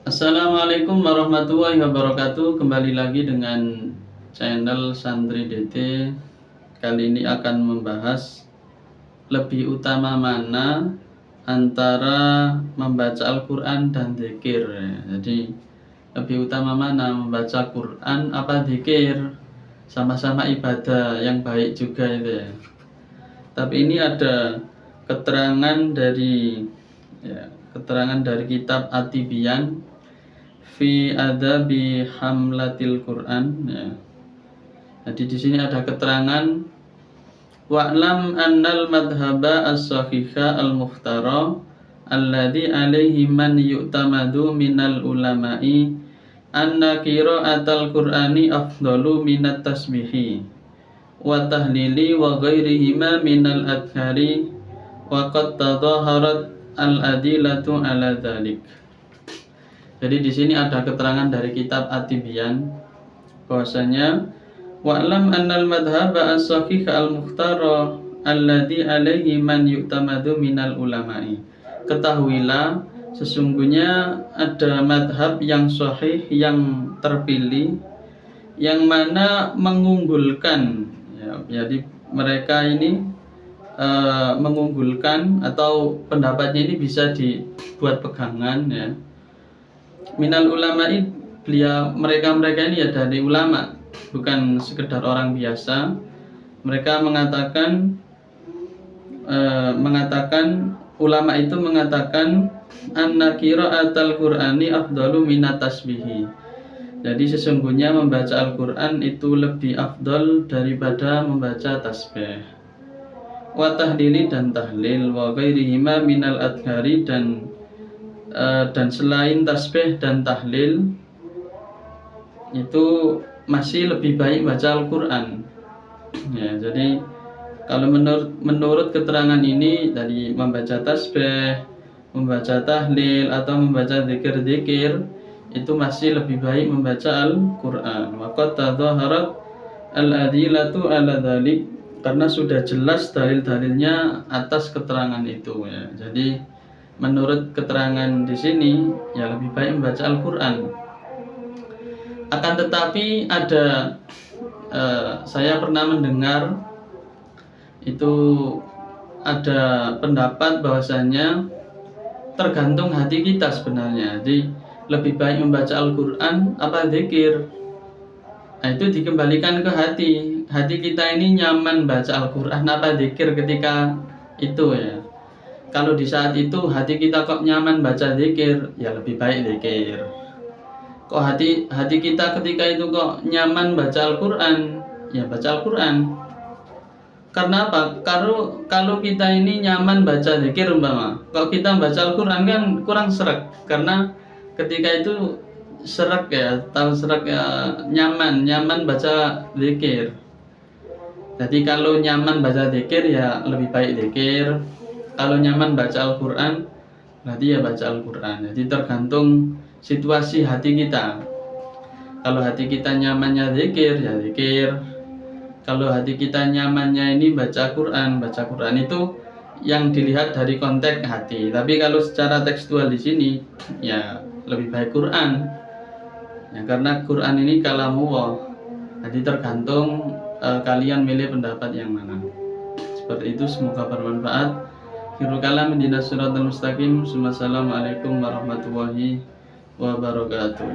Assalamualaikum warahmatullahi wabarakatuh. Kembali lagi dengan channel Santri DT. Kali ini akan membahas lebih utama mana antara membaca Al-Quran dan dzikir. Jadi lebih utama mana membaca Quran apa dzikir? Sama-sama ibadah yang baik juga itu ya. Tapi ini ada keterangan dari keterangan dari kitab At-Tibyan fi adabi hamlatil Quran ya. Jadi di sini ada keterangan wa'lam annal madhaba as-sahiha al-mukhtara alladhi alaihi man yu'tamadu minal ulama'i anna qira'atal Qur'ani afdalu minat tasbihi wa tahlili wa ghairihima minal adhari wa qad tadhaharat al-adilatu ala dhalik. Jadi di sini ada keterangan dari kitab At-Tibyan bahwasanya wa'lam annal madhhaba as-sahih al-mukhtara alladhi alaihi man yu'tamadu minal ulama'i. Ketahuilah sesungguhnya ada madhab yang sahih yang terpilih yang mana mengunggulkan ya, jadi mereka ini mengunggulkan atau pendapatnya ini bisa dibuat pegangan ya. Minal ulama'i mereka ini ya dari ulama, bukan sekedar orang biasa. Mereka mengatakan ulama itu mengatakan anna qira'atal Qur'ani afdalu minat tasbihi. Jadi sesungguhnya membaca Al-Qur'an itu lebih afdal daripada membaca tasbih. Wa tahlili dan tahlil wa ghairihima minal adhari dan selain tasbih dan tahlil itu masih lebih baik baca Al-Quran ya. Jadi kalau menurut keterangan ini dari membaca tasbih, membaca tahlil atau membaca zikir-zikir itu masih lebih baik membaca Al-Quran. Wa qad tadhaharat al-adilatu ala dhalik, karena sudah jelas dalil-dalilnya atas keterangan itu ya. Jadi menurut keterangan di sini ya lebih baik membaca Al-Quran. Akan tetapi saya pernah mendengar itu ada pendapat bahwasanya tergantung hati kita sebenarnya. Jadi lebih baik membaca Al-Quran apa zikir? Nah, itu dikembalikan ke hati. Hati kita ini nyaman baca Al-Quran apa zikir ketika itu ya. Kalau di saat itu hati kita kok nyaman baca zikir, ya lebih baik zikir. Kok hati kita ketika itu kok nyaman baca Al-Quran, ya baca Al-Quran. Karena apa? Kalau kita ini nyaman baca zikir umpama, kalau kita baca Al-Quran kan kurang serak. Karena ketika itu serak ya, tahu serak ya, nyaman baca zikir. Jadi kalau nyaman baca zikir ya lebih baik zikir. Kalau nyaman baca Al-Quran, berarti ya baca Al-Quran. Jadi tergantung situasi hati kita. Kalau hati kita nyamannya zikir, ya zikir. Kalau hati kita nyamannya ini baca Quran itu yang dilihat dari konteks hati. Tapi kalau secara tekstual di sini, ya lebih baik Quran. Ya, karena Quran ini kalamullah. Jadi tergantung kalian milih pendapat yang mana. Seperti itu, semoga bermanfaat. Akhirul kalam ihdinas siratal mustaqim. Assalamualaikum warahmatullahi wabarakatuh.